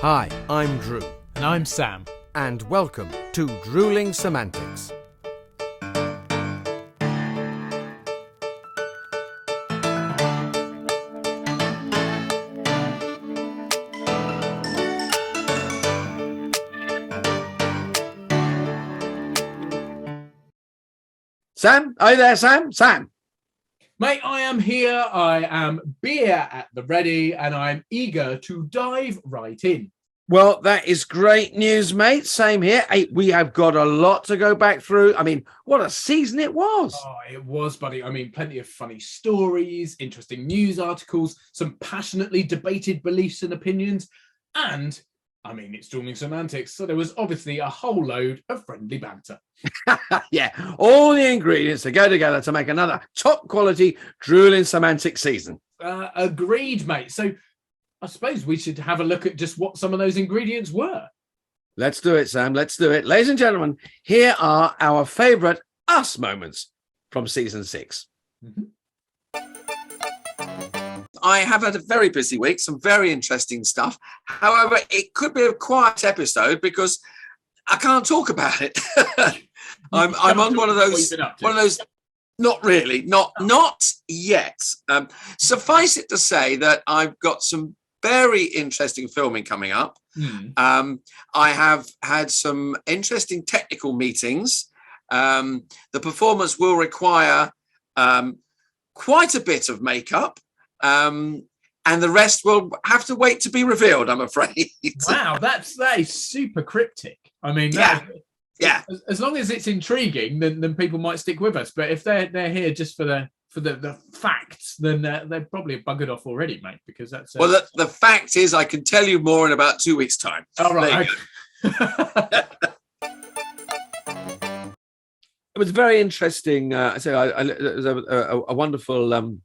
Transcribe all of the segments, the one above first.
Hi, I'm Drew. And I'm Sam. And welcome to Drewling Samantics. Sam, are you there, Sam? Sam. Mate, I am here. I am beer at the ready, and I'm eager to dive right in. Well, that is great news, mate. Same here. Hey, we have got a lot to go back through. I mean, what a season it was. Oh, it was, buddy. I mean, plenty of funny stories, interesting news articles, some passionately debated beliefs and opinions, and, I mean, it's Drewling Samantics, so there was obviously a whole load of friendly banter. Yeah, all the ingredients to go together to make another top quality Drewling Samantics season. Agreed, mate. So I suppose we should have a look at just what some of those ingredients were. Let's do it, Sam. Let's do it. Ladies and gentlemen, here are our favourite us moments from season 6. Mm-hmm. I have had a very busy week, some very interesting stuff. However, it could be a quiet episode because I can't talk about it. I'm on one of those. Not really, not yet. Suffice it to say that I've got some very interesting filming coming up. I have had some interesting technical meetings. The performance will require quite a bit of makeup, and the rest will have to wait to be revealed, I'm afraid. Wow, that is super cryptic. I mean, yeah. As long as it's intriguing, then people might stick with us. But if they're here just for the facts, then they're probably buggered off already, mate. Because that's well, the fact is, I can tell you more in about 2 weeks' time. All right. It was very interesting. It was a wonderful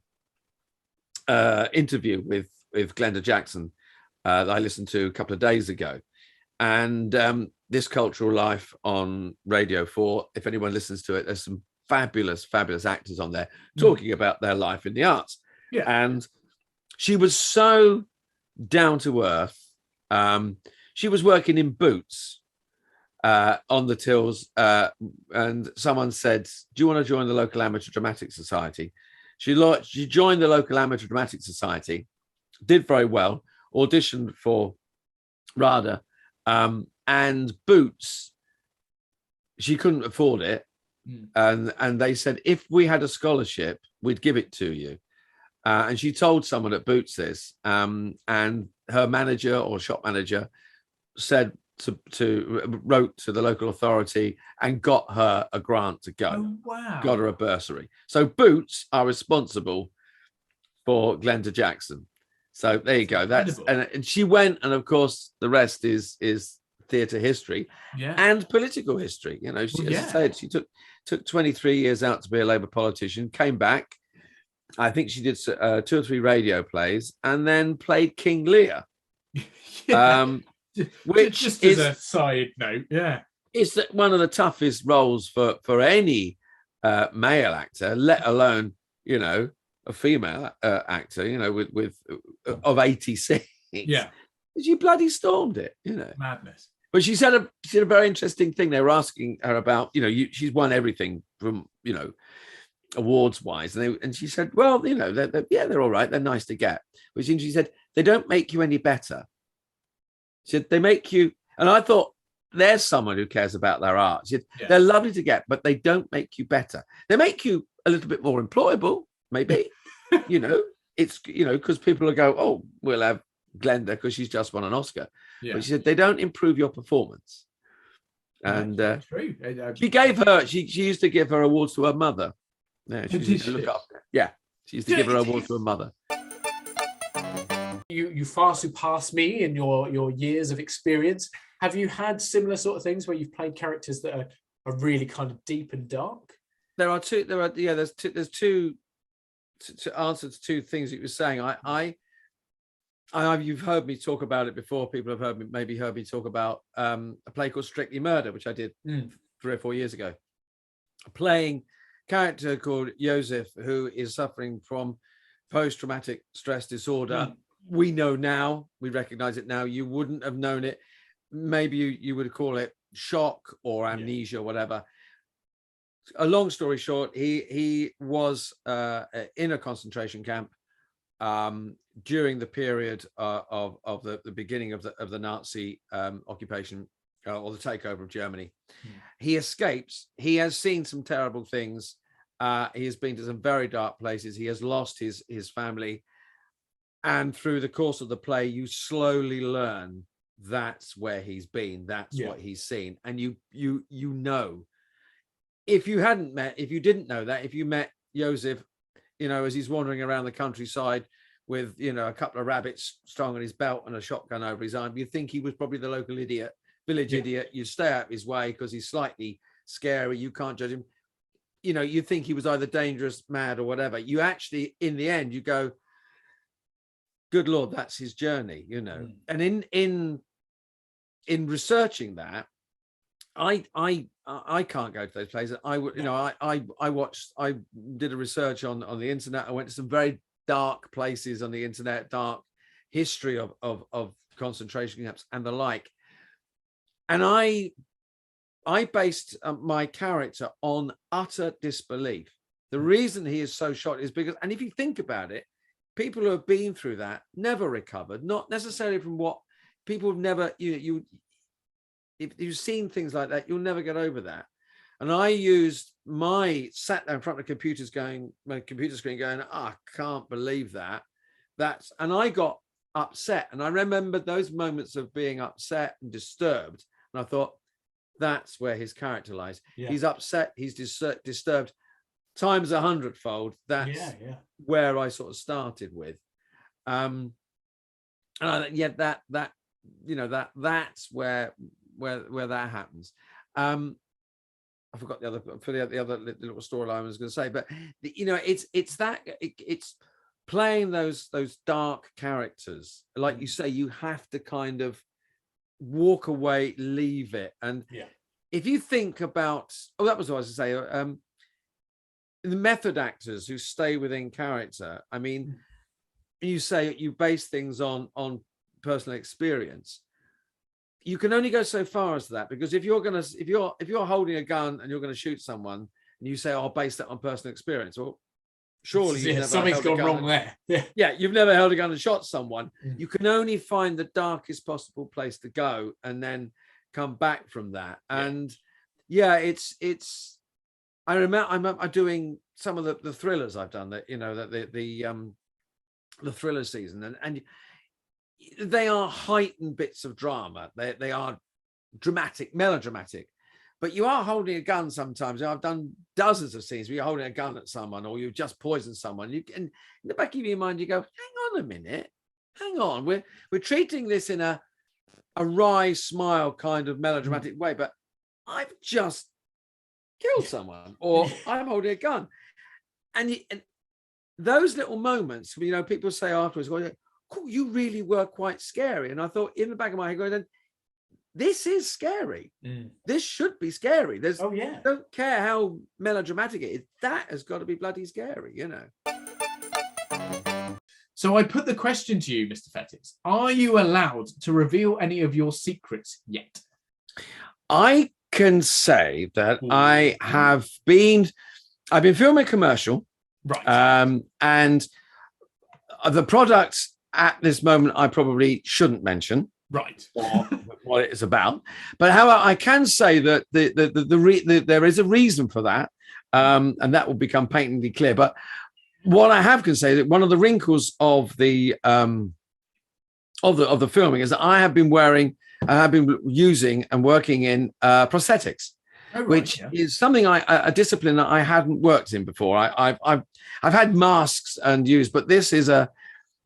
interview with Glenda Jackson that I listened to a couple of days ago, and this Cultural Life on Radio 4. If anyone listens to it, there's some fabulous actors on there talking about their life in the arts. Yeah, and she was so down to earth. She was working in Boots on the tills, and someone said, "Do you want to join the local amateur dramatic society?" She joined the local amateur dramatic society, did very well, auditioned for RADA, and Boots, she couldn't afford it. And they said, if we had a scholarship, we'd give it to you. And she told someone at Boots this, and her manager or shop manager said wrote to the local authority and got her a grant to go. Oh, wow. Got her a bursary. So Boots are responsible for Glenda Jackson. So there you go. And she went, and of course the rest is theatre history and political history. You know, as I said, she took 23 years out to be a Labour politician, came back. I think she did 2 or 3 radio plays, and then played King Lear. Which just is as a side note, it's one of the toughest roles for any male actor, let alone a female actor. With of 86. Yeah, she bloody stormed it. Madness. But she said a very interesting thing. They were asking her about, she's won everything from, awards wise. And she said, well, they're all right. They're nice to get. Which she said, they don't make you any better. She said, they make you. And I thought, there's someone who cares about their art. She said, they're lovely to get, but they don't make you better. They make you a little bit more employable, maybe, it's, because people will go, oh, we'll have Glenda because she's just won an Oscar. But she said they don't improve your performance. And true. She used to give her awards to her mother. She used to look after. She used to give her awards to her mother. You far surpass me in your years of experience. Have you had similar sort of things where you've played characters that are really kind of deep and dark? There's two to answer to 2 things that you were saying. You've heard me talk about it before. People have heard me talk about a play called Strictly Murder, which I did 3 or 4 years ago, playing a character called Joseph, who is suffering from post-traumatic stress disorder we know now, we recognize it now. You wouldn't have known it. Maybe you would call it shock or amnesia, or whatever. A long story short, he was in a concentration camp during the period of the beginning of the Nazi occupation or the takeover of Germany. He escapes. He has seen some terrible things. He has been to some very dark places. He has lost his family. And through the course of the play, you slowly learn that's where he's been. That's what he's seen. And you know, if you didn't know that, if you met Joseph, as he's wandering around the countryside with, a couple of rabbits strung on his belt and a shotgun over his arm, you think he was probably the local village idiot. You stay out of his way because he's slightly scary. You can't judge him. You think he was either dangerous, mad, or whatever. You actually, in the end, you go, good Lord, that's his journey, And in researching that, I can't go to those places. I did a research on the internet. I went to some very dark places on the internet, dark history of concentration camps and the like. And I based my character on utter disbelief. The reason he is so shocked is because, and if you think about it, people who have been through that never recovered, not necessarily from what people have never, if you've seen things like that, you'll never get over that. And I sat there in front of my computer screen going, I can't believe that. And I got upset. And I remember those moments of being upset and disturbed. And I thought, that's where his character lies. Yeah. He's upset, he's disturbed times 100-fold. That's where I sort of started with. And that's where that happens. I forgot the other little storyline I was going to say, but it's playing those dark characters. Like you say, you have to kind of walk away, leave it. And if you think about, that was what I was going to say, the method actors who stay within character, I mean, you say you base things on personal experience. You can only go so far as that, because if you're holding a gun and you're going to shoot someone and you say, I'll base that on personal experience, well, surely something's gone wrong there. You've never held a gun and shot someone. You can only find the darkest possible place to go and then come back from that. And it's I remember I'm doing some of the thrillers I've done, that the thriller season, and they are heightened bits of drama. They are dramatic, melodramatic, but you are holding a gun sometimes. I've done dozens of scenes where you're holding a gun at someone, or you've just poisoned someone. You can, in the back of your mind, you go, hang on a minute, hang on. We're treating this in a wry smile kind of melodramatic way, but I've just killed someone, or I'm holding a gun. And those little moments, people say afterwards, cool, you really were quite scary. And I thought in the back of my head, going, this is scary. This should be scary. Don't care how melodramatic it is. That has got to be bloody scary, So I put the question to you, Mr. Fettes. Are you allowed to reveal any of your secrets yet? I can say that I've been filming a commercial, right? And the product at this moment I probably shouldn't mention, right, what it is about. But however, I can say that there is a reason for that, and that will become patently clear. But what I can say that one of the wrinkles of the filming is that I have been using and working in prosthetics, which is something a discipline that I hadn't worked in before. I've had masks and used, but this is a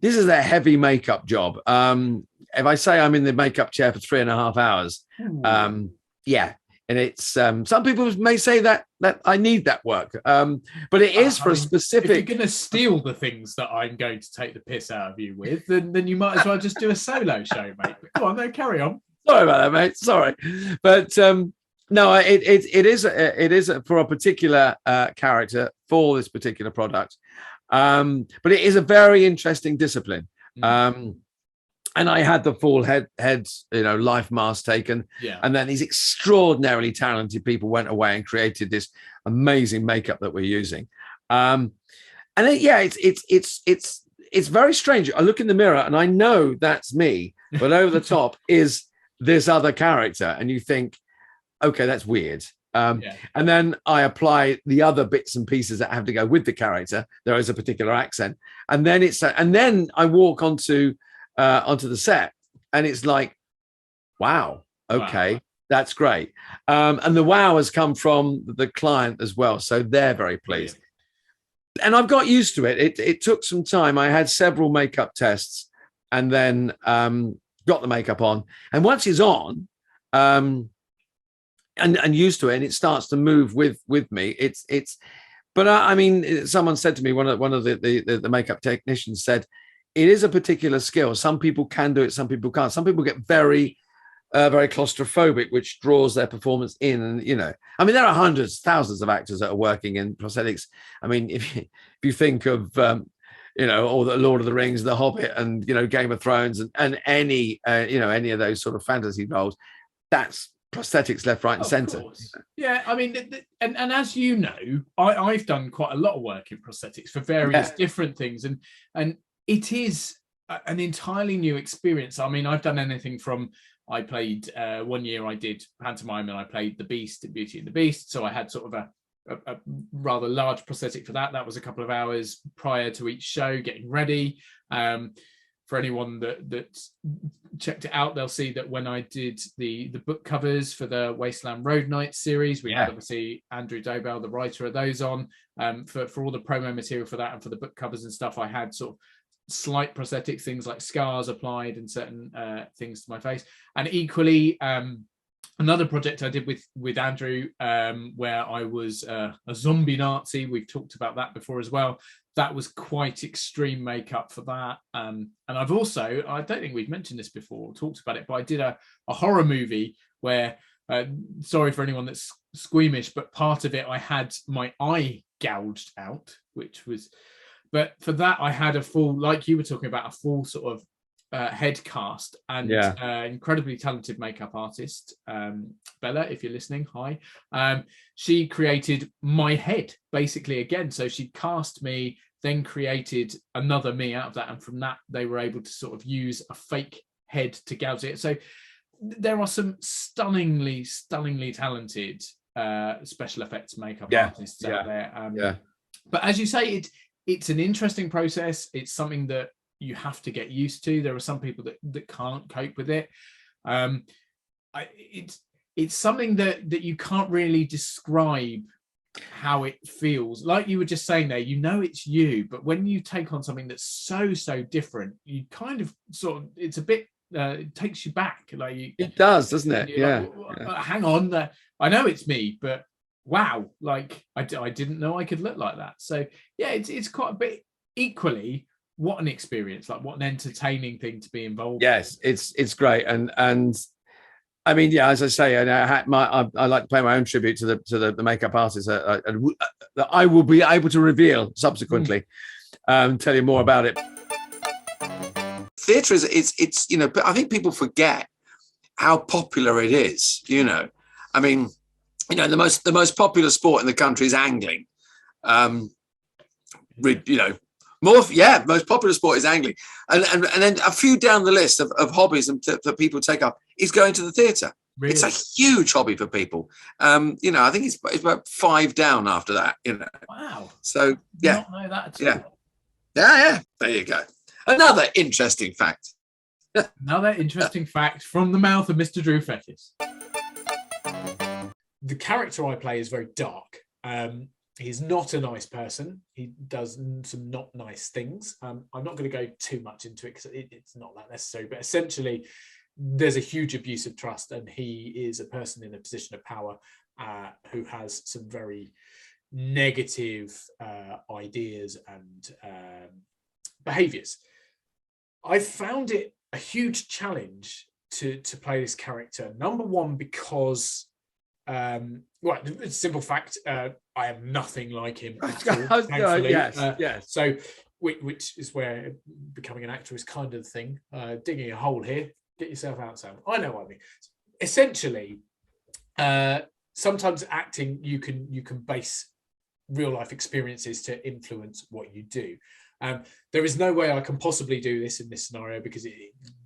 heavy makeup job. If I say I'm in the makeup chair for 3.5 hours, and it's some people may say that I need that work, but it is for a specific. If you're going to steal the things that I'm going to take the piss out of you with, then you might as well just do a solo show, mate. Go on, then carry on. Sorry about that, mate. Sorry, but no, it is for a particular character for this particular product, but it is a very interesting discipline. And I had the full head, life mask taken. Yeah. And then these extraordinarily talented people went away and created this amazing makeup that we're using. And it's very strange. I look in the mirror and I know that's me, but over the top is this other character, and you think, okay, that's weird. And then I apply the other bits and pieces that have to go with the character. There is a particular accent, and then I walk onto the set, and it's like, wow, okay, that's great. And the wow has come from the client as well, so they're very pleased. And I've got used to it. It took some time. I had several makeup tests, and then got the makeup on. And once it's on, and used to it, and it starts to move with me. But I mean, someone said to me, one of the makeup technicians said, it is a particular skill. Some people can do it, some people can't. Some people get very claustrophobic, which draws their performance in. And I mean, there are hundreds, thousands of actors that are working in prosthetics. I mean, if you think of all the Lord of the Rings, The Hobbit, and Game of Thrones, and any any of those sort of fantasy roles, that's prosthetics left, right, and center. Yeah, I mean, and as you know, I've done quite a lot of work in prosthetics for various different things, and it is an entirely new experience. I mean, I've done anything from, I played 1 year, I did pantomime, and I played the Beast in Beauty and the Beast, so I had sort of a rather large prosthetic for that. That was a couple of hours prior to each show, getting ready. For anyone that's checked it out, they'll see that when I did the book covers for the Wasteland Road Night series, we had obviously Andrew Dobell, the writer of those, on for all the promo material for that, and for the book covers and stuff. I had sort of slight prosthetics, things like scars applied and certain things to my face. And equally, another project I did with Andrew, where I was a zombie Nazi. We've talked about that before as well. That was quite extreme makeup for that. And I've also, I don't think we've mentioned this before, talked about it, but I did a horror movie where, sorry for anyone that's squeamish, but part of it, I had my eye gouged out, but for that, I had a full, like you were talking about, a full sort of head cast, and incredibly talented makeup artist, Bella, if you're listening, hi. She created my head basically again. So she cast me, then created another me out of that, and from that they were able to sort of use a fake head to gouge it. So there are some stunningly talented special effects makeup artists out there. But as you say, it's an interesting process. It's something that you have to get used to. There are some people that can't cope with it. It's something that you can't really describe how it feels. Like you were just saying there, it's you, but when you take on something that's so different, you kind of sort of, it's a bit, it takes you back. It does, doesn't it? Hang on, I know it's me, but wow, like I didn't know I could look like that. So yeah, it's quite a bit. Equally, what an experience, like what an entertaining thing to be involved in. It's great. And I mean, as I say, I like to pay my own tribute to the makeup artists that I will be able to reveal subsequently, tell you more about it. Theatre it's but I think people forget how popular it is. I mean, the most popular sport in the country is angling. Most popular sport is angling, and then a few down the list of hobbies that people take up is going to the theatre. Really? It's a huge hobby for people. I think it's about 5 down after that. Wow. So yeah, not know that at all. Yeah. There you go. Another interesting fact. Another interesting fact from the mouth of Mr. Drew Fettis. The character I play is very dark. He's not a nice person. He does some not nice things. I'm not going to go too much into it because it's not that necessary. But essentially, there's a huge abuse of trust, and he is a person in a position of power who has some very negative ideas and behaviours. I found it a huge challenge to play this character. Number one, because it's a simple fact. I am nothing like him. At all, yes. So which is where becoming an actor is kind of the thing. Digging a hole here, get yourself out, Sam. I know what I mean. Essentially, sometimes acting, you can base real life experiences to influence what you do. There is no way I can possibly do this in this scenario because it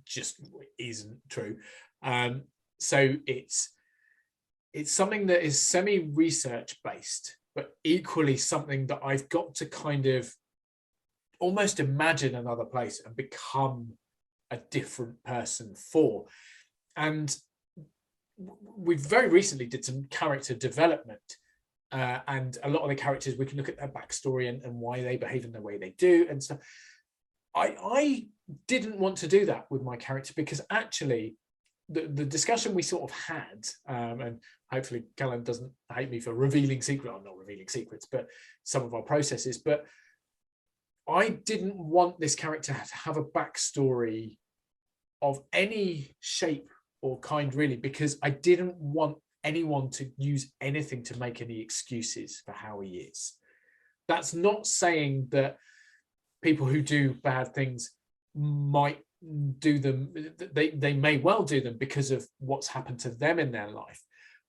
just isn't true. So it's something that is semi-research based, but equally something that I've got to kind of almost imagine another place and become a different person for. And we very recently did some character development, and a lot of the characters, we can look at their backstory and why they behave in the way they do. And so I didn't want to do that with my character, because actually the discussion we sort of had, and hopefully Callum doesn't hate me for revealing secrets, I'm not revealing secrets, but some of our processes, but I didn't want this character to have a backstory of any shape or kind, really, because I didn't want anyone to use anything to make any excuses for how he is. That's not saying that people who do bad things might do them, they may well do them because of what's happened to them in their life,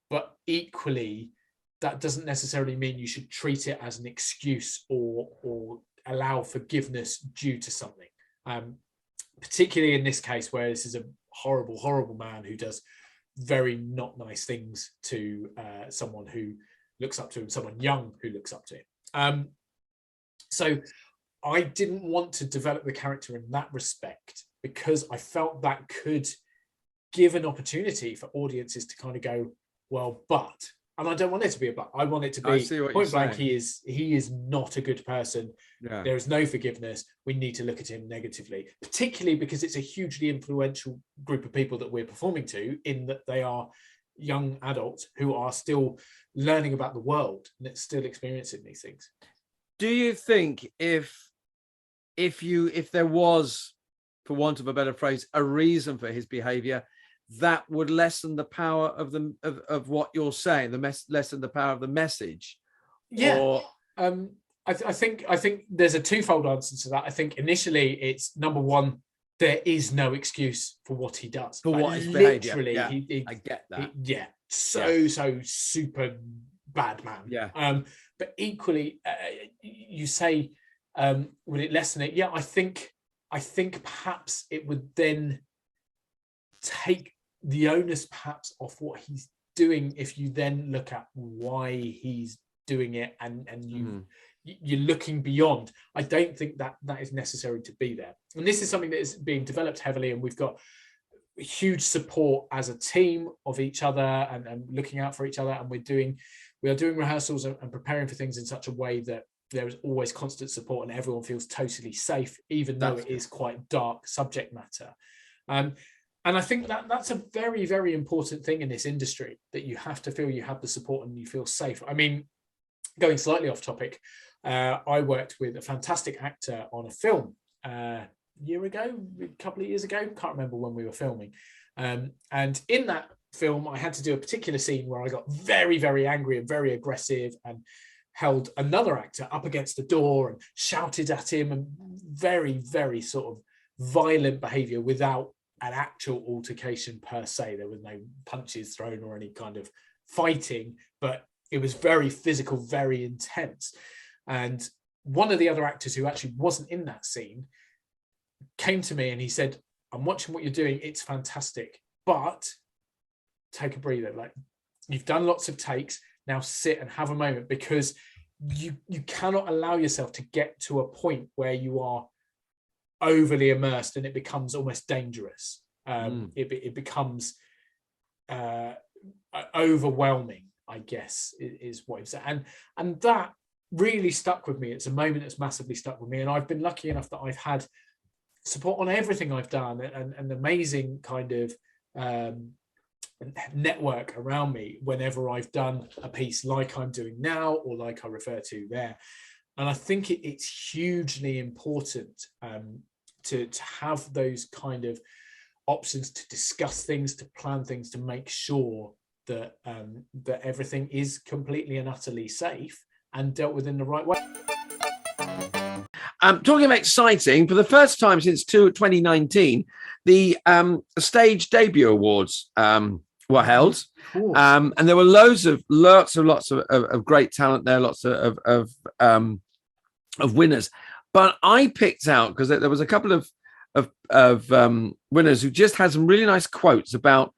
but equally that doesn't necessarily mean you should treat it as an excuse or allow forgiveness due to something, particularly in this case where this is a horrible man who does very not nice things to someone who looks up to him, someone young who looks up to him. So I didn't want to develop the character in that respect, because I felt that could give an opportunity for audiences to kind of go, well, but, and I don't want it to be a but. I want it to be point blank. He is not a good person. Yeah. There is no forgiveness. We need to look at him negatively, particularly because it's a hugely influential group of people that we're performing to, in that they are young adults who are still learning about the world and still experiencing these things. Do you think if there was, for want of a better phrase, a reason for his behavior, that would lessen the power of what you're saying, lessen the power of the message? Yeah. Or... I think there's a twofold answer to that. I think initially it's, number one, there is no excuse for what he does. For what his behavior. Yeah, I get that. So super bad man. Yeah. But equally, you say, would it lessen it? Yeah, I think perhaps it would then take the onus perhaps off what he's doing, if you then look at why he's doing it and you're looking beyond. I don't think that is necessary to be there. And this is something that is being developed heavily, and we've got huge support as a team of each other and looking out for each other, and we are doing rehearsals and preparing for things in such a way that there is always constant support and everyone feels totally safe, even though it is quite dark subject matter. And I think that's a very, very important thing in this industry, that you have to feel you have the support and you feel safe. I mean, going slightly off topic, I worked with a fantastic actor on a film a couple of years ago, can't remember when we were filming. And in that film, I had to do a particular scene where I got very, very angry and very aggressive and held another actor up against the door and shouted at him, and very, very sort of violent behavior without an actual altercation per se. There was no punches thrown or any kind of fighting, but it was very physical, very intense. And one of the other actors, who actually wasn't in that scene, came to me and he said, I'm watching what you're doing, it's fantastic, but take a breather. Like, you've done lots of takes, now sit and have a moment, because you cannot allow yourself to get to a point where you are overly immersed and it becomes almost dangerous. It becomes overwhelming, I guess, is what he said. And that really stuck with me. It's a moment that's massively stuck with me. And I've been lucky enough that I've had support on everything I've done, and an amazing kind of network around me whenever I've done a piece like I'm doing now, or like I refer to there. And I think it's hugely important to have those kind of options, to discuss things, to plan things, to make sure that that everything is completely and utterly safe and dealt with in the right way. Talking about exciting, for the first time since 2019, the stage debut awards were held, and there were lots of great talent there, lots of winners. But I picked out, because there was a couple of winners who just had some really nice quotes about,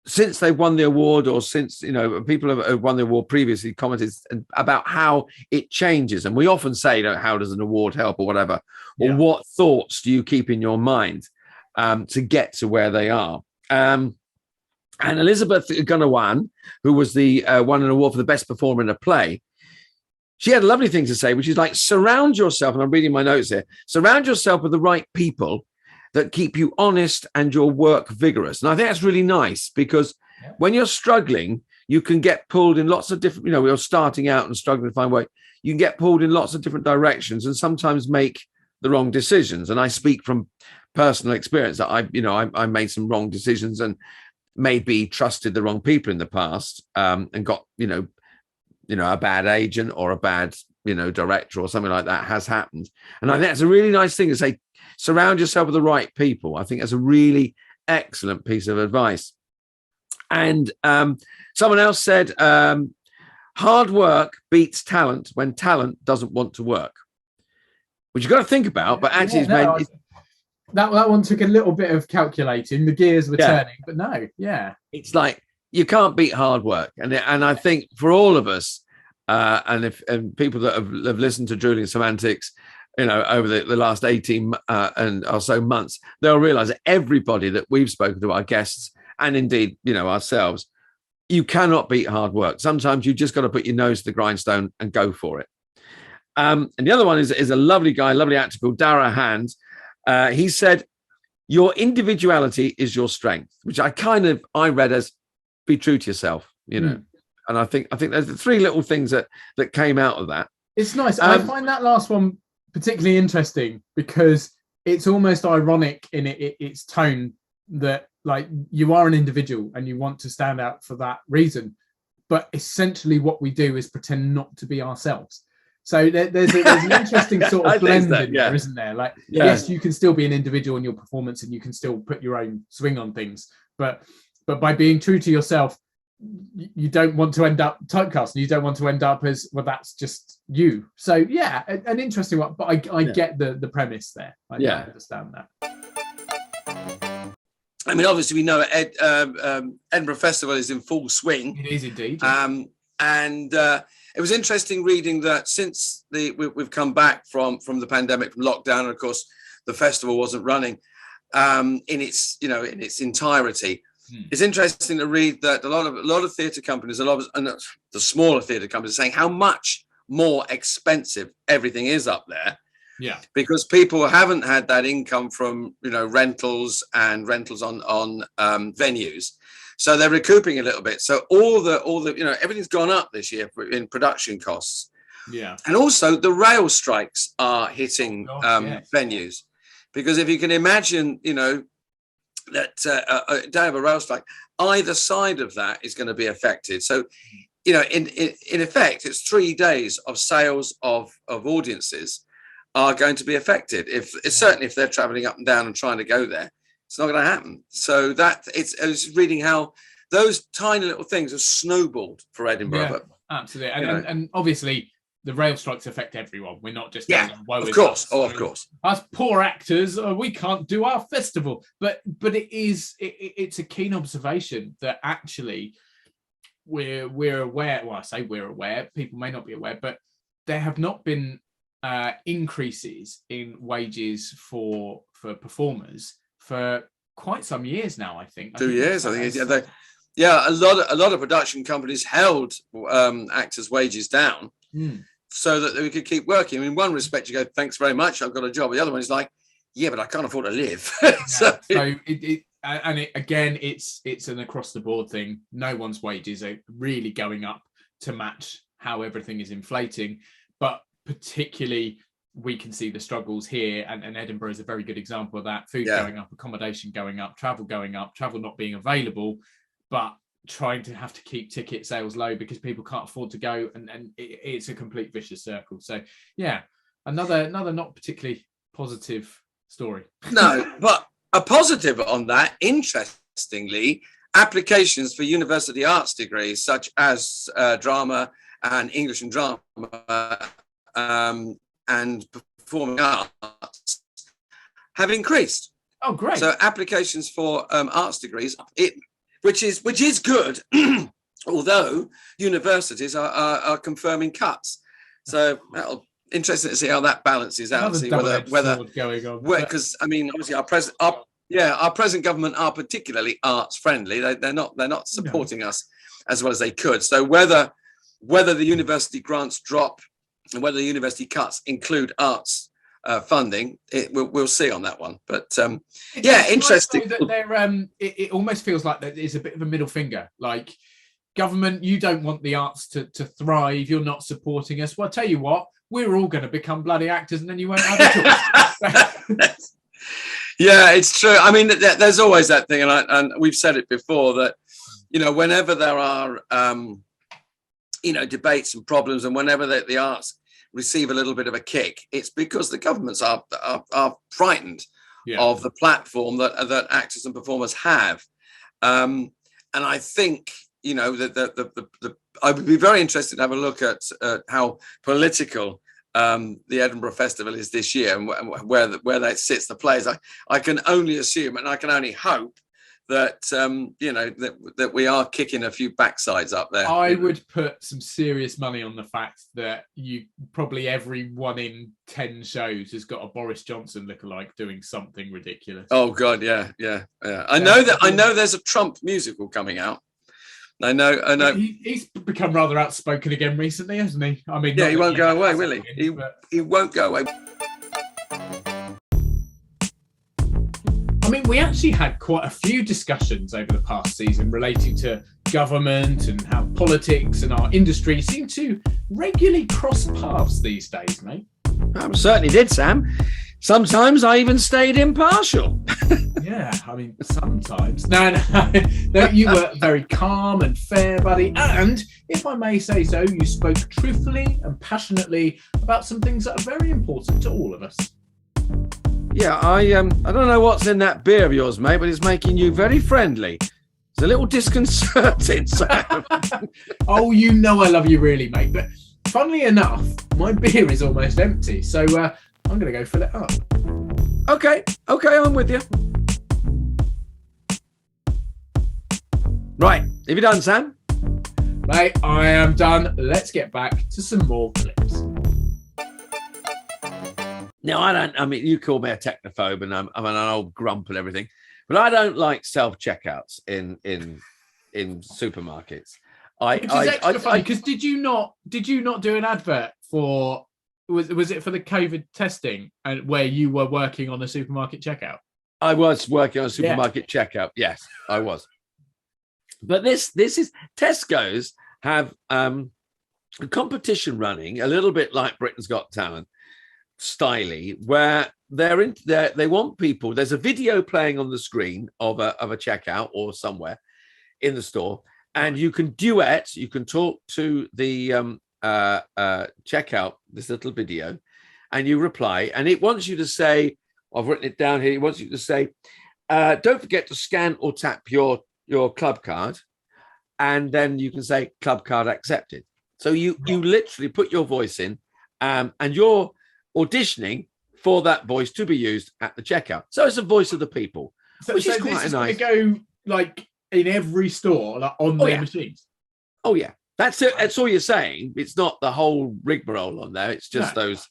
since they won the award, or since, people have won the award previously, commented about how it changes. And we often say, how does an award help, or whatever, or what thoughts do you keep in your mind to get to where they are. And Elizabeth Gunawan, who was won an award for the best performer in a play, she had a lovely thing to say, which is like, surround yourself, and I'm reading my notes here, surround yourself with the right people that keep you honest and your work vigorous. And I think that's really nice, because when you're struggling, you can get pulled in lots of different, you're starting out and struggling to find way. You can get pulled in lots of different directions and sometimes make the wrong decisions. And I speak from personal experience that I made some wrong decisions and maybe trusted the wrong people in the past, and got, a bad agent or a bad, director or something like that has happened. And I think that's a really nice thing to say. Surround yourself with the right people. I think that's a really excellent piece of advice. And someone else said, hard work beats talent when talent doesn't want to work, which you've got to think about. But actually, that one took a little bit of calculating. The gears were turning, but no, it's like, you can't beat hard work. And I think for all of us, and people that have listened to Drewling Samantics, over the last 18 and or so months, they'll realize that everybody that we've spoken to, our guests, and indeed, ourselves, you cannot beat hard work. Sometimes you just got to put your nose to the grindstone and go for it. And the other one is a lovely guy, lovely actor called Dara Hand. He said, your individuality is your strength, which I read as, be true to yourself, And I think there's the three little things that came out of that. It's nice. I find that last one particularly interesting, because it's almost ironic in its tone, that like, you are an individual and you want to stand out for that reason, but essentially what we do is pretend not to be ourselves. So there's an interesting sort of blend in there, isn't there? Like, yes, you can still be an individual in your performance and you can still put your own swing on things, but by being true to yourself, you don't want to end up typecast, and you don't want to end up as, well, that's just you. So an interesting one, but I get the premise there. I understand that. I mean, obviously we know Edinburgh Festival is in full swing. It is indeed. And it was interesting reading that since we've come back from the pandemic, from lockdown, and of course the festival wasn't running in its entirety. It's interesting to read that a lot of theatre companies, and the smaller theatre companies, are saying how much more expensive everything is up there. Yeah, because people haven't had that income from rentals on venues, so they're recouping a little bit. So all the everything's gone up this year in production costs. Yeah, and also the rail strikes are hitting venues, because if you can imagine, that a day of a rail strike, either side of that is going to be affected. So, in effect, it's 3 days of sales of audiences are going to be affected. Certainly if they're traveling up and down and trying to go there, it's not going to happen. So I was reading how those tiny little things have snowballed for Edinburgh. Yeah, absolutely. And obviously the rail strikes affect everyone. We're not just of course. Of course. Us poor actors, we can't do our festival. But it's a keen observation that actually we're aware. Well, I say we're aware. People may not be aware, but there have not been increases in wages for performers for quite some years now. I think 2 years. I think a lot of production companies held actors' wages down. So that we could keep working. In one respect, you go, thanks very much, I've got a job. The other one is like, yeah, but I can't afford to live. It's an across the board thing. No one's wages are really going up to match how everything is inflating. But particularly, we can see the struggles here, and Edinburgh is a very good example of that. Food going up, accommodation going up, travel not being available, but trying to have to keep ticket sales low because people can't afford to go, and it's a complete vicious circle. So Another not particularly positive story. No, but a positive on that, interestingly, applications for university arts degrees such as drama and English and drama and performing arts have increased. Oh, great. So applications for arts degrees, which is good, although universities are confirming cuts. So that'll interesting to see how that balances out. Another See whether going on. Because I mean, obviously our present government are particularly arts friendly. They're not supporting us as well as they could. So whether the university grants drop and whether the university cuts include arts funding, we'll see on that one. But interesting. Nice that they're, it almost feels like that it's a bit of a middle finger. Like, government, you don't want the arts to thrive. You're not supporting us. Well, I'll tell you what, we're all going to become bloody actors, and then you won't have a choice. Yeah, it's true. I mean, there's always that thing, and we've said it before that, whenever there are, debates and problems, and whenever the arts receive a little bit of a kick, it's because the governments are frightened of the platform that actors and performers have. And I think, I would be very interested to have a look at how political the Edinburgh Festival is this year and where that sits the plays. I can only assume, and I can only hope that that we are kicking a few backsides up there. I would put some serious money on the fact that you probably every 1 in 10 shows has got a Boris Johnson lookalike doing something ridiculous. Oh God, yeah. I know there's a Trump musical coming out. I know. He's become rather outspoken again recently, hasn't he? I mean, yeah, he won't go away, will he? He won't go away. I mean, we actually had quite a few discussions over the past season relating to government and how politics and our industry seem to regularly cross paths these days, mate. I certainly did, Sam. Sometimes I even stayed impartial. Yeah, I mean, sometimes. No, you were very calm and fair, buddy. And if I may say so, you spoke truthfully and passionately about some things that are very important to all of us. Yeah, I don't know what's in that beer of yours, mate, but it's making you very friendly. It's a little disconcerting, Sam. Oh, you know I love you really, mate. But funnily enough, my beer is almost empty, so I'm going to go fill it up. Okay, I'm with you. Right, have you done, Sam? Mate, I am done. Let's get back to some more clips. No, I mean, you call me a technophobe, and I'm an old grump and everything, but I don't like self-checkouts in supermarkets. Which is extra funny, because did you not do an advert for, was it for the COVID testing and where you were working on a supermarket checkout? I was working on a supermarket checkout. Yes, I was. But this is Tesco's have a competition running, a little bit like Britain's Got Talent styly, where they want people. There's a video playing on the screen of a checkout or somewhere in the store, and you can duet. You can talk to the checkout, this little video, and you reply, and it wants you to say, I've written it down here, it wants you to say, don't forget to scan or tap your club card, and then you can say club card accepted. So you literally put your voice in, and you're auditioning for that voice to be used at the checkout. So it's a voice of the people, which is quite nice. Go like in every store, like on their machines. Oh yeah, that's it. That's all you're saying. It's not the whole rigmarole on there. It's just those.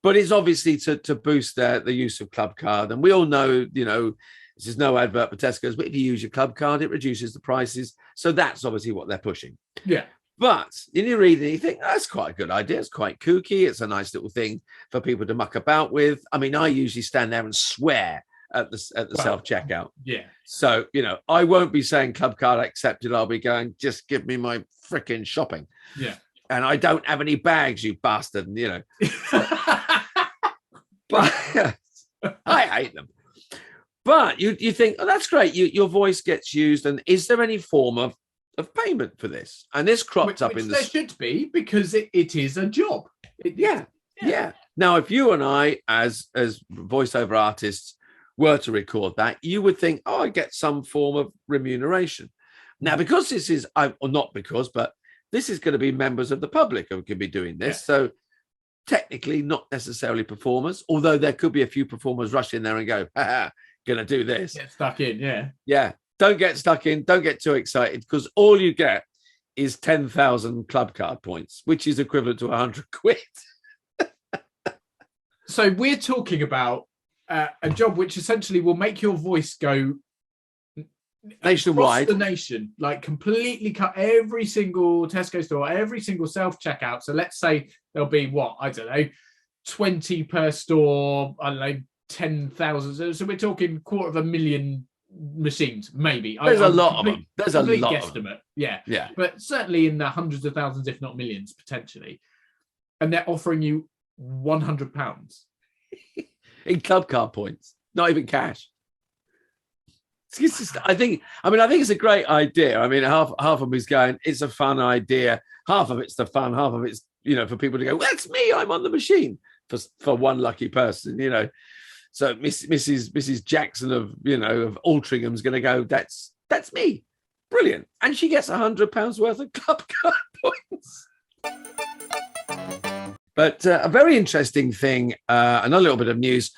But it's obviously to boost the use of club card, and we all know, this is no advert for Tesco's, but if you use your club card, it reduces the prices. So that's obviously what they're pushing. Yeah. But you read it, you think, that's quite a good idea. It's quite kooky. It's a nice little thing for people to muck about with. I mean, I usually stand there and swear at the self-checkout. Yeah. So, I won't be saying club card accepted. I'll be going, just give me my freaking shopping. Yeah. And I don't have any bags, you bastard. But I hate them. But you think, oh, that's great. Your voice gets used. And is there any form of payment for this? And this cropped up in the... There should be, because it is a job. Yeah. Now, if you and I, as voiceover artists, were to record that, you would think, oh, I get some form of remuneration. Now, because this is, or not because, but this is going to be members of the public who could be doing this. Yeah. So technically not necessarily performers, although there could be a few performers rush in there and go, haha, going to do this. Get stuck in, yeah. Yeah. Don't get stuck in. Don't get too excited, because all you get is 10,000 club card points, which is equivalent to 100 quid. So we're talking about a job which essentially will make your voice go Nationwide. across the nation, like completely cut every single Tesco store, every single self-checkout. So let's say there'll be, what, I don't know, 20 per store, I don't know, 10,000. So we're talking 250,000 machines, maybe. There's a lot of them. There's a lot guesstimate. of them. Yeah. Yeah. But certainly in the hundreds of thousands, if not millions, potentially. And they're offering you £100 in club card points, not even cash. It's just, I think it's a great idea. I mean, half of them is going, it's a fun idea. Half of it's the fun, half of it's, for people to go, well, that's me, I'm on the machine, for one lucky person, So Mrs. Jackson of Altringham's going to go, that's me, brilliant, and she gets £100 worth of club card points. But a very interesting thing, another little bit of news.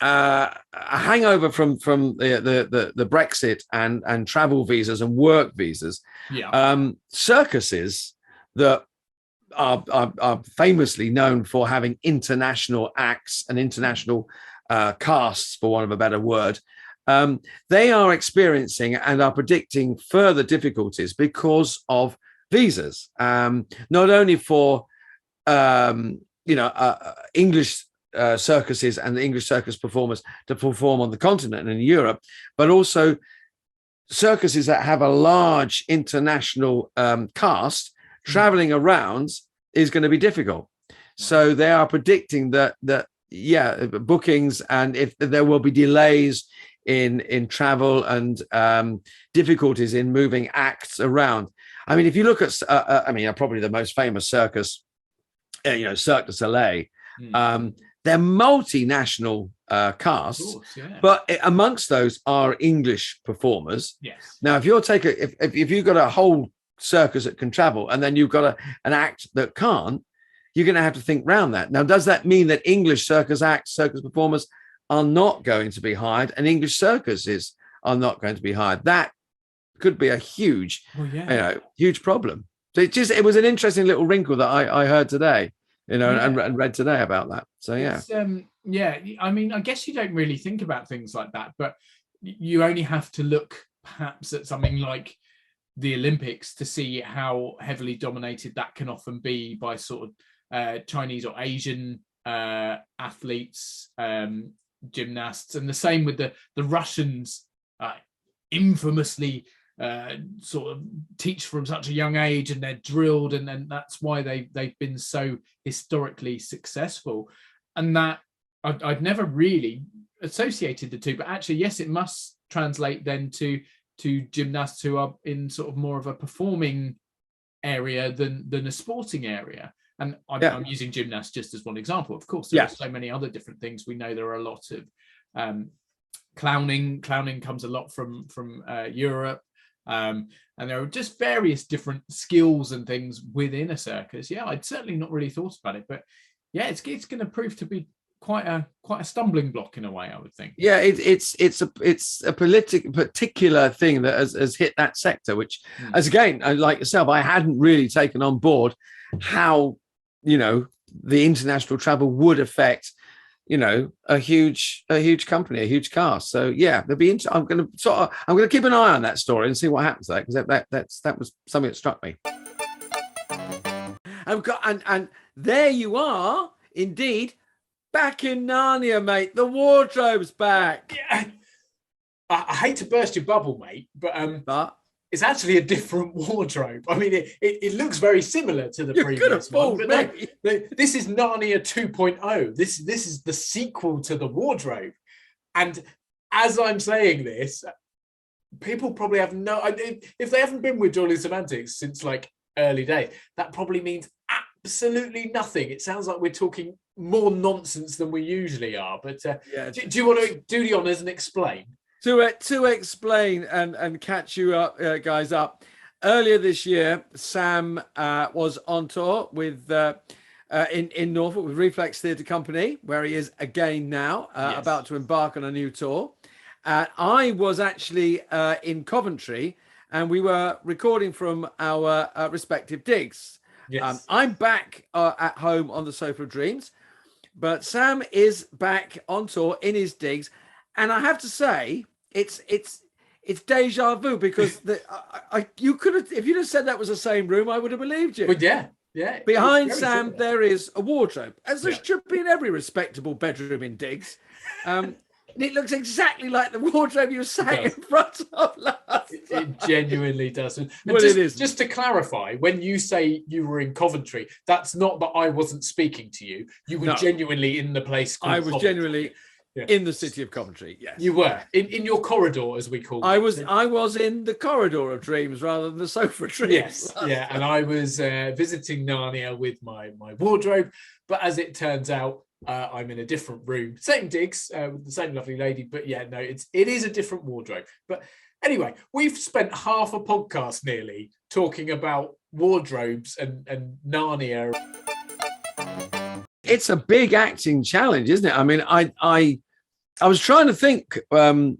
A hangover from the Brexit and travel visas and work visas. Yeah. Circuses that are famously known for having international acts and international casts, for want of a better word. They are experiencing and are predicting further difficulties because of visas. Not only for English circuses and the English circus performers to perform on the continent and in Europe, but also circuses that have a large international cast traveling around is going to be difficult. So they are predicting that bookings, and if there will be delays in travel and difficulties in moving acts around. I mean, if you look at, probably the most famous circus, Cirque du Soleil, they're multinational casts, Course, yeah. but amongst those are English performers. Yes. Now, if you've got a whole circus that can travel, and then you've got an act that can't, you're going to have to think round that. Now, does that mean that English circus acts, circus performers are not going to be hired, and English circuses are not going to be hired? That could be a huge, huge problem. So it was an interesting little wrinkle that I heard today, and read today about that. So I mean, I guess you don't really think about things like that, but you only have to look perhaps at something like the Olympics to see how heavily dominated that can often be by sort of Chinese or Asian athletes, gymnasts, and the same with the Russians, infamously sort of teach from such a young age, and they're drilled, and then that's why they've been so historically successful. And that I'd never really associated the two, but actually, yes, it must translate then to gymnasts who are in sort of more of a performing area than a sporting area. And I'm using gymnasts just as one example. Of course, there are so many other different things. We know there are a lot of clowning. Clowning comes a lot from Europe. And there are just various different skills and things within a circus. Yeah, I'd certainly not really thought about it, but yeah, it's going to prove to be quite a stumbling block in a way, I would think. Yeah, it's a particular thing that has hit that sector, which, as again, like yourself, I hadn't really taken on board how the international travel would affect a huge company, a huge cast. So yeah, there'll be. I'm going to keep an eye on that story and see what happens there, because that was something that struck me. And there you are, indeed, back in Narnia, mate. The wardrobe's back. Yeah. I hate to burst your bubble, mate, but it's actually a different wardrobe. I mean, it looks very similar to the previous one. But no, this is Narnia 2.0. This is the sequel to the wardrobe. And as I'm saying this, people probably have if they haven't been with Drewling Samantics since like early days, that probably means absolutely nothing. It sounds like we're talking more nonsense than we usually are. But Yeah. do you want to do the honours and explain? To explain and catch you up, guys up. Earlier this year, Sam was on tour with in Norfolk with Reflex Theatre Company, where he is again now, about to embark on a new tour. I was actually in Coventry, and we were recording from our respective digs. Yes. I'm back at home on the Sofa of Dreams, but Sam is back on tour in his digs, and I have to say, it's deja vu, because you could have, if you'd have said that was the same room, I would have believed you. But yeah. Behind Very Sam, similar. there is a wardrobe, as there should be in every respectable bedroom in digs. And it looks exactly like the wardrobe you sat in front of last. It genuinely does. And Well, just to clarify, when you say you were in Coventry, that's not that I wasn't speaking to you. You were genuinely in the place called I was Coventry. Genuinely in the city of Coventry. Yes, you were in your corridor, as we call it. I was in the corridor of dreams rather than the sofa of dreams. Yes, and I was visiting Narnia with my wardrobe. But as it turns out, I'm in a different room, same digs with the same lovely lady. But yeah, no, it is a different wardrobe. But anyway, we've spent half a podcast nearly talking about wardrobes and Narnia. It's a big acting challenge, isn't it? I mean, I was trying to think what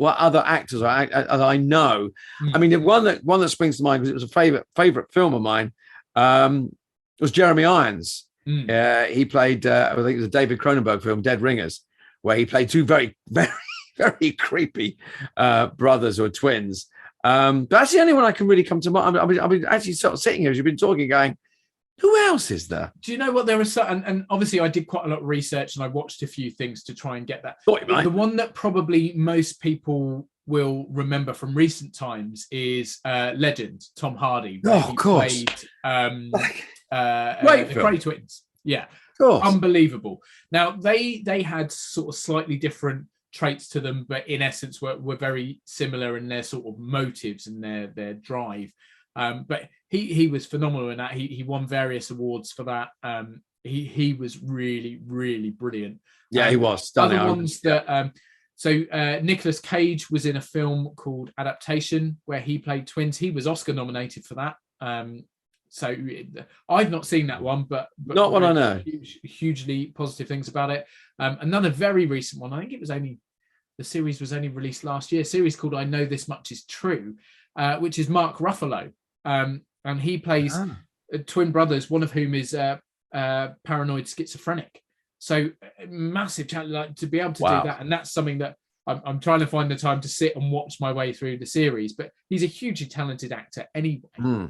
other actors I know. I mean, the one that springs to mind, because it was a favorite film of mine, was Jeremy Irons. He played, I think it was a David Cronenberg film, Dead Ringers, where he played two very, very, very creepy brothers or twins. But that's the only one I can really come to mind. I've been actually sort of sitting here as you've been talking, going, who else is there? Do you know what? There are some, and obviously I did quite a lot of research and I watched a few things to try and get that. The one that probably most people will remember from recent times is Legend, Tom Hardy. Oh, of course. Played Great the film. Grey Twins. Yeah. Course. Unbelievable. Now they had sort of slightly different traits to them, but in essence were very similar in their sort of motives and their drive. But he was phenomenal in that. He won various awards for that. He was really, really brilliant. Yeah, he was stunning. Other ones that Nicolas Cage was in a film called Adaptation where he played twins. He was Oscar nominated for that. So I've not seen that one, but not one I know. Hugely positive things about it. Another very recent one, I think the series was only released last year, a series called I Know This Much Is True, which is Mark Ruffalo. And he plays twin brothers, one of whom is paranoid schizophrenic. So massive challenge, like, to be able to do that. And that's something that I'm trying to find the time to sit and watch my way through the series. But he's a hugely talented actor anyway.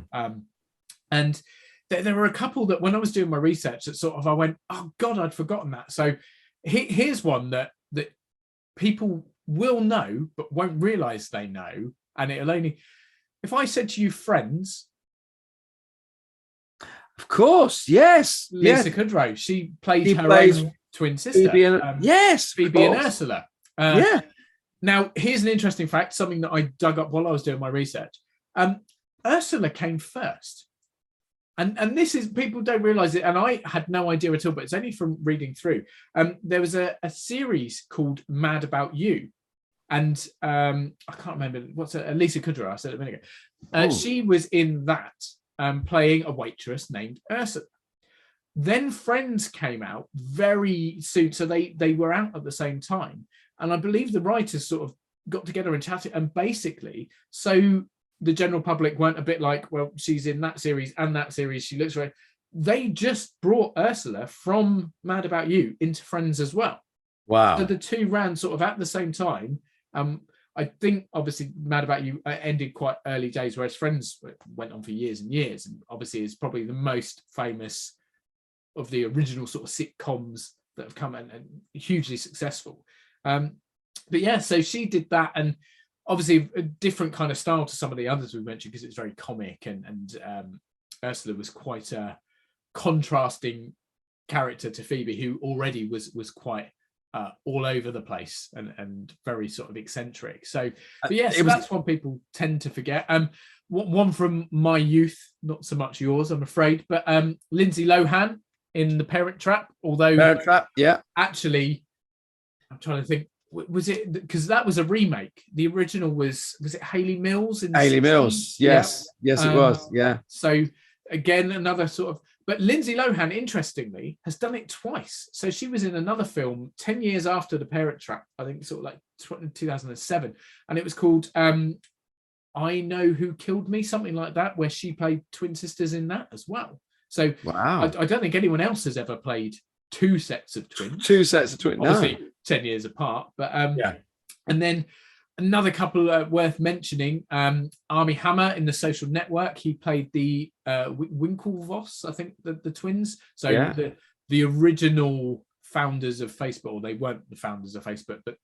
And there were a couple that when I was doing my research that sort of I went, oh God, I'd forgotten that. So here's one that people will know but won't realise they know. And it'll only, if I said to you Friends. Of course, yes. Lisa Kudrow, she plays her own twin sister. Phoebe and Ursula. Now, here's an interesting fact, something that I dug up while I was doing my research. Ursula came first. And this is, people don't realise it, and I had no idea at all, but it's only from reading through. There was a series called Mad About You. And I can't remember, Lisa Kudrow, I said it a minute ago. She was in that, playing a waitress named Ursula. Then Friends came out very soon, so they were out at the same time. And I believe the writers sort of got together and chatted, and basically, so the general public weren't a bit like, well, she's in that series and that series, she looks right. They just brought Ursula from Mad About You into Friends as well. Wow. So the two ran sort of at the same time. I think obviously Mad About You ended quite early days, whereas Friends went on for years and years, and obviously is probably the most famous of the original sort of sitcoms that have come and hugely successful. But yeah, so she did that, and obviously a different kind of style to some of the others we mentioned because it's very comic, and Ursula was quite a contrasting character to Phoebe, who already was quite all over the place and very sort of eccentric. So, but yes, that's one people tend to forget. One from my youth, not so much yours, I'm afraid, but Lindsay Lohan in The Parent Trap. Although Parent Trap, yeah. Actually, I'm trying to think. Was it because that was a remake? The original was it Hayley Mills in the Hayley 60s? Mills? Yes, yes, it was. Yeah. So again, another sort of. But Lindsay Lohan, interestingly, has done it twice. So she was in another film 10 years after The Parent Trap, I think sort of like 2007. And it was called I Know Who Killed Me, something like that, where she played twin sisters in that as well. So wow. I don't think anyone else has ever played two sets of twins. Two sets of twins, obviously 10 years apart. But yeah. And then another couple worth mentioning, Armie Hammer in The Social Network. He played the Winklevoss, I think, the twins. So yeah. the original founders of Facebook, or they weren't the founders of Facebook, but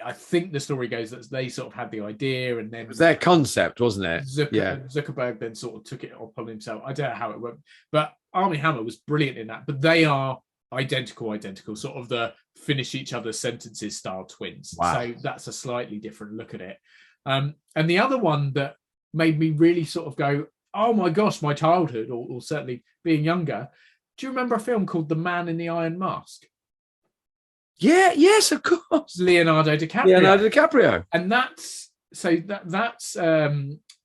I think the story goes that they sort of had the idea, and then it was their concept, wasn't it? Zuckerberg then sort of took it upon himself. I don't know how it went, but Armie Hammer was brilliant in that. But they are identical, sort of the finish each other's sentences style twins. Wow. So that's a slightly different look at it. And the other one that made me really sort of go, oh my gosh, my childhood, or certainly being younger. Do you remember a film called The Man in the Iron Mask? Yeah, yes, of course. Leonardo DiCaprio. And that's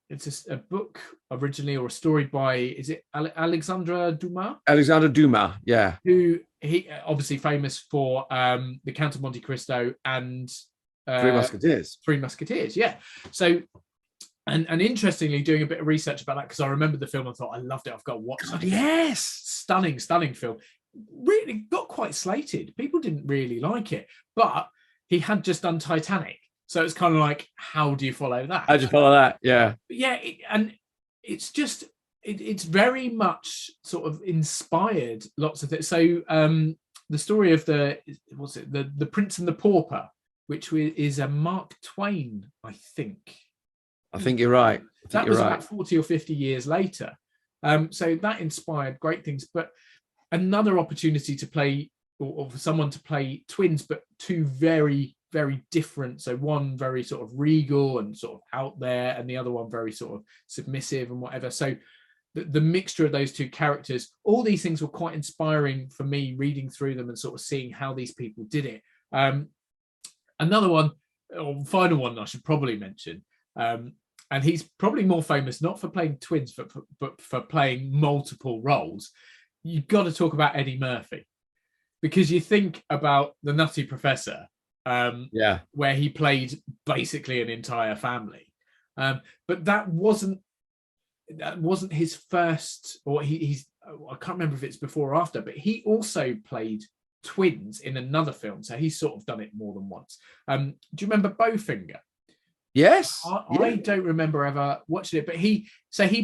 it's a book originally, or a story by, is it Alexandre Dumas? Alexandre Dumas, yeah. Who he obviously famous for The Count of Monte Cristo and Three Musketeers. Three Musketeers, yeah. So and interestingly, doing a bit of research about that, because I remember the film, I thought I loved it. I've got to watch it. Yes. Stunning film. Really got quite slated. People didn't really like it, but he had just done Titanic, so it's kind of like, how do you follow that? How do you follow that? Yeah, but yeah, and it's just it's very much sort of inspired lots of things. So the story of the Prince and the Pauper, which is a Mark Twain, I think you're right. That was about 40 or 50 years later. So that inspired great things, but another opportunity to play, or for someone to play twins, but two very, very different. So one very sort of regal and sort of out there, and the other one very sort of submissive and whatever. So the mixture of those two characters, all these things were quite inspiring for me, reading through them and sort of seeing how these people did it. Another one, or final one I should probably mention, and he's probably more famous not for playing twins, but for playing multiple roles. You've got to talk about Eddie Murphy, because you think about The Nutty Professor, where he played basically an entire family, but that wasn't his first, or he's I can't remember if it's before or after, but he also played twins in another film, so he's sort of done it more than once. Do you remember Bowfinger? Yes. I don't remember ever watching it, but he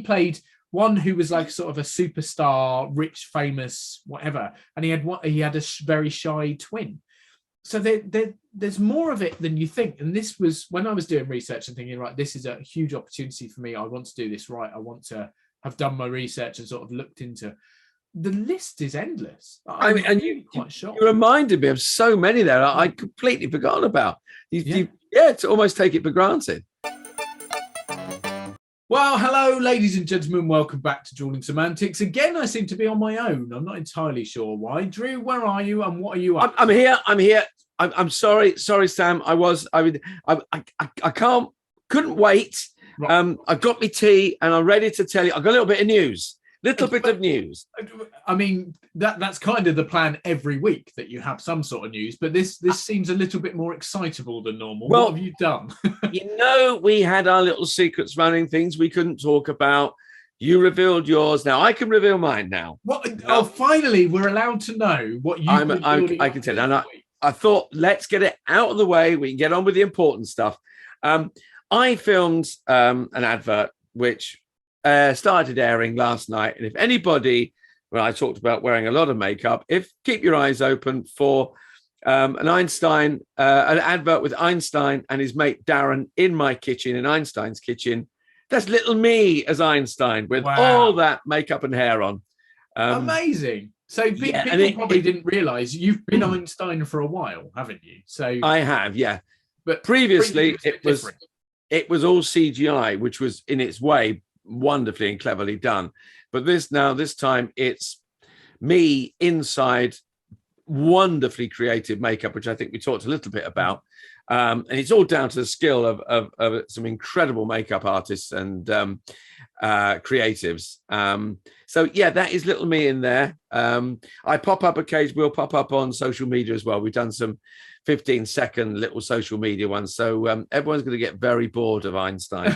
played one who was like sort of a superstar, rich, famous, whatever, and he had a very shy twin. So there's more of it than you think. And this was when I was doing research and thinking, right, this is a huge opportunity for me. I want to do this right. I want to have done my research and sort of looked into. The list is endless. I mean, and you reminded me of so many there I completely forgotten about. You to almost take it for granted. Well, hello, ladies and gentlemen. Welcome back to Drewling Samantics. Again, I seem to be on my own. I'm not entirely sure why. Drew, where are you and what are you up? I'm here. I'm sorry, Sam. I couldn't wait. Right. I got my tea and I'm ready to tell you. I've got a little bit of news. Of news. I mean, that's kind of the plan every week, that you have some sort of news, but this seems a little bit more excitable than normal. Well, what have you done? We had our little secrets running, things we couldn't talk about. You revealed yours. Now I can reveal mine now. What? Oh, finally, we're allowed to know what you. I can tell you. And I thought, let's get it out of the way. We can get on with the important stuff. I filmed an advert which started airing last night, and if anybody, when I talked about wearing a lot of makeup, keep your eyes open for an advert with Einstein and his mate Darren in my kitchen, in Einstein's kitchen. That's little me as Einstein with all that makeup and hair on. Amazing. So Yeah, and people probably didn't realise you've been Einstein for a while, haven't you? So I have, yeah. but Previously, a bit different. it was all CGI, which was in its way wonderfully and cleverly done. But this time, it's me inside wonderfully creative makeup, which I think we talked a little bit about. And it's all down to the skill of some incredible makeup artists and creatives. So yeah, that is little me in there. I pop up occasionally. We'll pop up on social media as well. We've done some 15-second little social media ones. So everyone's going to get very bored of Einstein.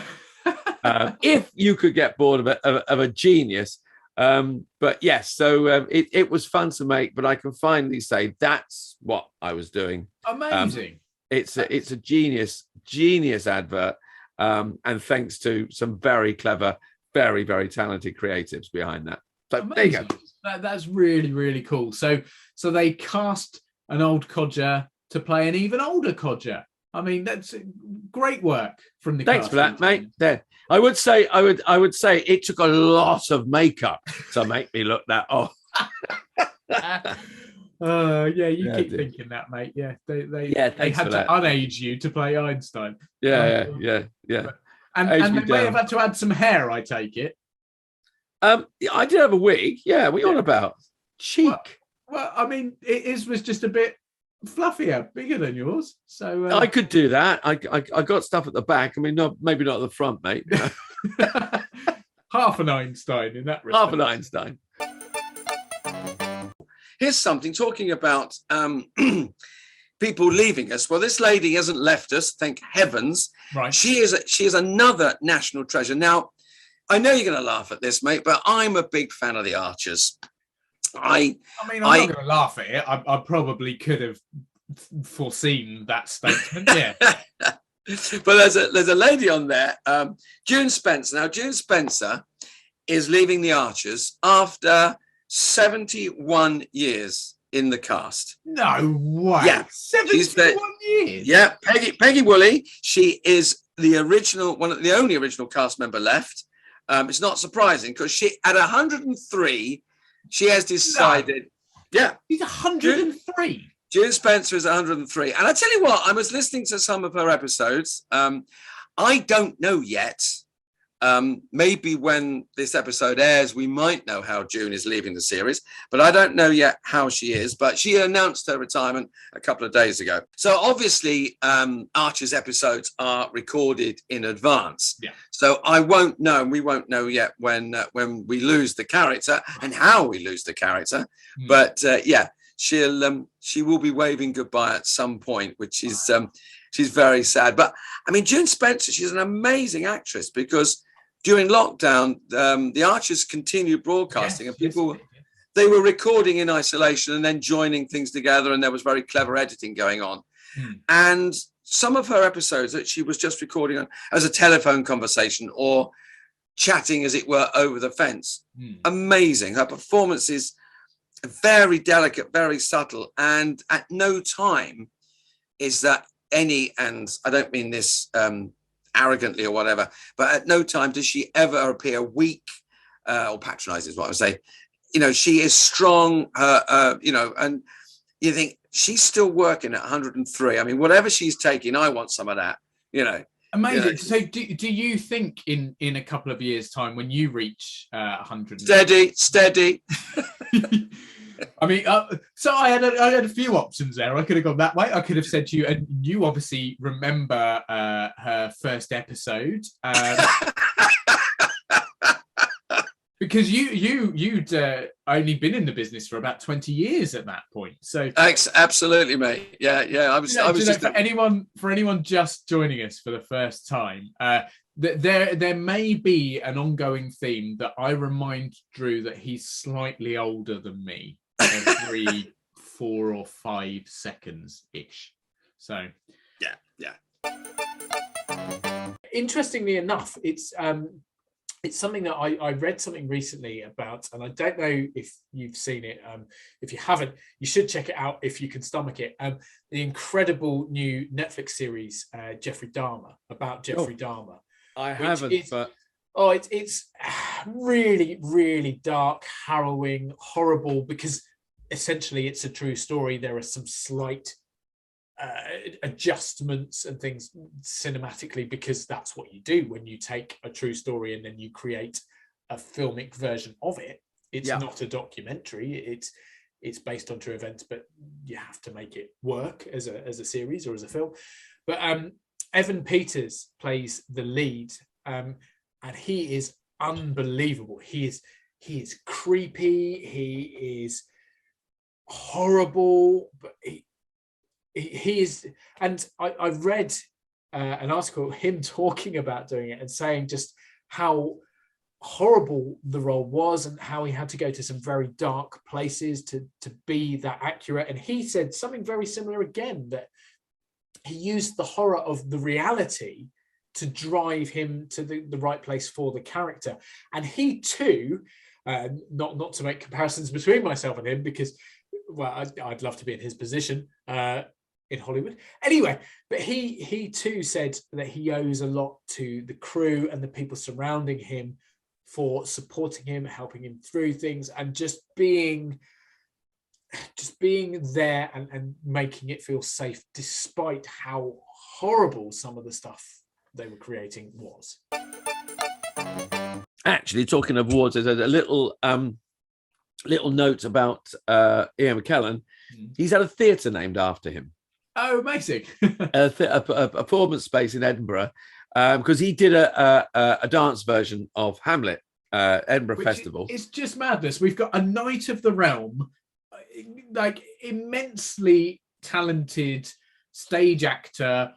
If you could get bored of a genius. But yes, so it was fun to make, but I can finally say that's what I was doing. Amazing. It's a genius advert. And thanks to some very clever, very, very talented creatives behind that. So amazing. there you go. That's really, really cool. So they cast an old codger to play an even older codger. I mean, that's great work from the Thanks for that, mate. There. I would say it took a lot of makeup to make me look that old. Yeah, you keep thinking that, mate. Yeah, they had to unage you to play Einstein. Yeah. And they may have had to add some hair, I take it. I did have a wig. Yeah, what are you on about? Cheek. Well, I mean, it was just a bit fluffier, bigger than yours. So I could do that. I got stuff at the back. I mean, maybe not at the front, mate. Half an Einstein in that respect. Half an Einstein. Here's something talking about people leaving us. Well, this lady hasn't left us, thank heavens. Right. She is another national treasure. Now, I know you're going to laugh at this, mate, but I'm a big fan of the Archers. I'm not going to laugh at it. I probably could have foreseen that statement. Yeah. But there's a lady on there, June Spencer. Now, June Spencer is leaving the Archers after 71 years in the cast. No way. Yeah. 71 years. Yeah. Peggy Woolley. She is the only original cast member left. It's not surprising because she, at 103, she has decided. No. Yeah. She's 103. June Spencer is 103. And I tell you what, I was listening to some of her episodes. I don't know yet. Maybe when this episode airs, we might know how June is leaving the series, but I don't know yet how she is. But she announced her retirement a couple of days ago. So obviously, Archer's episodes are recorded in advance. Yeah. So I won't know, and we won't know yet when we lose the character and how we lose the character. Mm. But yeah, she will be waving goodbye at some point, which is she's very sad. But I mean, June Spencer, she's an amazing actress because during lockdown, the Archers continued broadcasting, and people they were recording in isolation and then joining things together, and there was very clever editing going on. Mm. And some of her episodes that she was just recording on as a telephone conversation or chatting, as it were, over the fence. Mm. Amazing. Her performance is very delicate, very subtle, and at no time is that any, and I don't mean this arrogantly or whatever, but at no time does she ever appear weak or patronizing is what I would say. You know, she is strong, you know, and you think she's still working at 103. I mean, whatever she's taking, I want some of that, you know. Amazing. You know. So do you think in a couple of years' time when you reach 100? Steady. I mean, so I had a few options there. I could have gone that way. I could have said to you, and you obviously remember her first episode because you'd only been in the business for about 20 years at that point. So absolutely, mate. Yeah. I was just for anyone just joining us for the first time. There may be an ongoing theme that I remind Drew that he's slightly older than me every 4 or 5 seconds ish. So yeah. Interestingly enough, it's something that I read something recently about, and I don't know if you've seen it. If you haven't, you should check it out if you can stomach it. The incredible new Netflix series, Jeffrey Dahmer, about Jeffrey Dahmer. I haven't, but Oh, it's really, really dark, harrowing, horrible, because essentially it's a true story. There are some slight adjustments and things cinematically, because that's what you do when you take a true story and then you create a filmic version of it. It's not a documentary. It's based on true events, but you have to make it work as a series or as a film. But Evan Peters plays the lead. And he is unbelievable. He is creepy. He is horrible. But he is. And I read an article, him talking about doing it and saying just how horrible the role was and how he had to go to some very dark places to be that accurate. And he said something very similar again, that he used the horror of the reality to drive him to the right place for the character. And he too, not to make comparisons between myself and him, because, well, I'd love to be in his position in Hollywood. Anyway, but he too said that he owes a lot to the crew and the people surrounding him for supporting him, helping him through things, and just being there and making it feel safe, despite how horrible some of the stuff they were creating was. Actually, talking of awards, there's a little note about Ian McKellen. He's had a theatre named after him. Oh, amazing! a performance space in Edinburgh, because he did a dance version of Hamlet, Edinburgh Festival. It's just madness. We've got a Knight of the Realm, like immensely talented stage actor,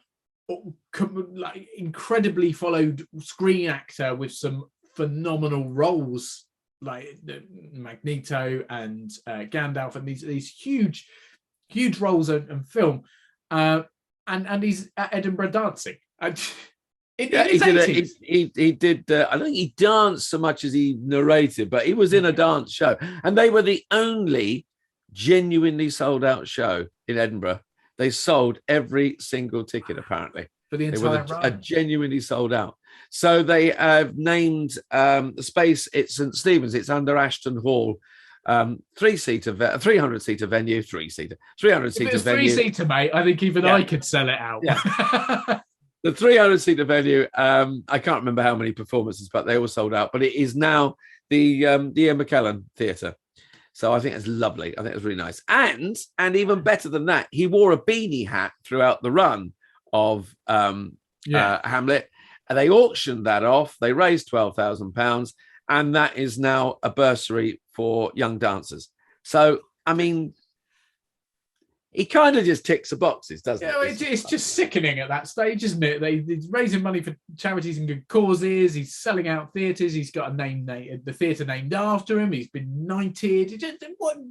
like incredibly followed screen actor with some phenomenal roles like Magneto and Gandalf, and these huge roles in film, and he's at Edinburgh dancing. He did. I don't think he danced so much as he narrated, but he was in a dance show, and they were the only genuinely sold out show in Edinburgh. They sold every single ticket, apparently. For the entire run. A genuinely sold out. So they named the space, it's St. Stephen's, it's under Ashton Hall, 300-seater venue, 300-seater venue. If it's 3-seater, mate, I think even I could sell it out. Yeah. The 300-seater venue, I can't remember how many performances, but they all sold out. But it is now the Ian McKellen Theatre. So I think it's lovely. I think it's really nice. And even better than that, he wore a beanie hat throughout the run of Hamlet. And they auctioned that off. They raised £12,000, and that is now a bursary for young dancers. So, I mean, he kind of just ticks the boxes, doesn't it? It's just sickening at that stage, isn't it? He's raising money for charities and good causes. He's selling out theatres. He's got the theatre named after him. He's been knighted.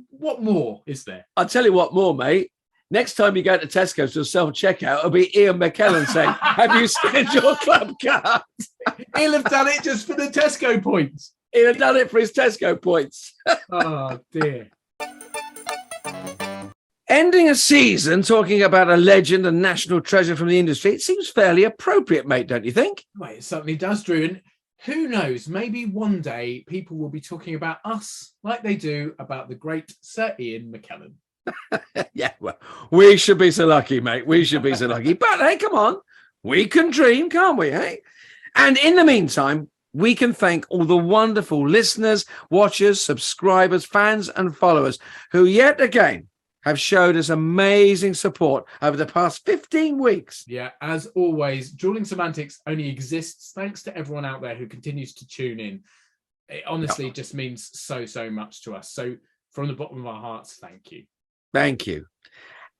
What more is there? I'll tell you what more, mate. Next time you go to Tesco's to self-checkout, it'll be Ian McKellen saying, have you scanned your club card? He'll have done it just for the Tesco points. He'll have done it for his Tesco points. Oh, dear. Ending a season talking about a legend and national treasure from the industry, it seems fairly appropriate, mate, don't you think? Well, it certainly does, Drew. And who knows, maybe one day people will be talking about us like they do about the great Sir Ian McKellen. Yeah, well, we should be so lucky, mate. We should be so lucky. But hey, come on. We can dream, can't we, hey? And in the meantime, we can thank all the wonderful listeners, watchers, subscribers, fans, and followers who yet again have showed us amazing support over the past 15 weeks. Yeah, as always, Drewling Samantics only exists thanks to everyone out there who continues to tune in. It honestly just means so much to us. So from the bottom of our hearts, thank you. Thank you.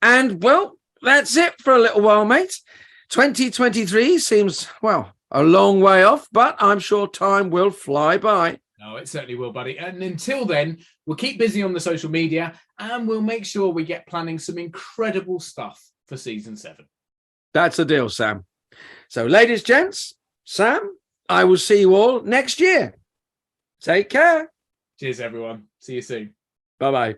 And, well, that's it for a little while, mate. 2023 seems, well, a long way off, but I'm sure time will fly by. No, it certainly will, buddy. And until then, we'll keep busy on the social media and we'll make sure we get planning some incredible stuff for season 7. That's a deal, Sam. So, ladies, gents, Sam, I will see you all next year. Take care. Cheers, everyone. See you soon. Bye-bye.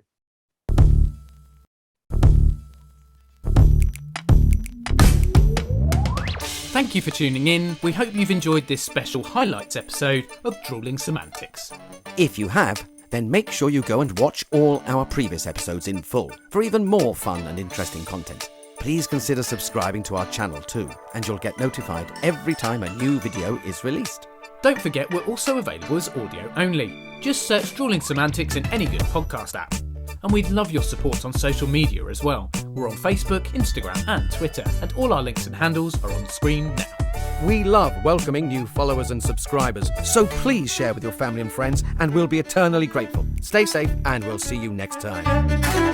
Thank you for tuning in. We hope you've enjoyed this special highlights episode of Drewling Samantics. If you have, then make sure you go and watch all our previous episodes in full for even more fun and interesting content. Please consider subscribing to our channel too, and you'll get notified every time a new video is released. Don't forget we're also available as audio only. Just search Drewling Samantics in any good podcast app. And we'd love your support on social media as well. We're on Facebook, Instagram and Twitter, and all our links and handles are on the screen now. We love welcoming new followers and subscribers, so please share with your family and friends, and we'll be eternally grateful. Stay safe, and we'll see you next time.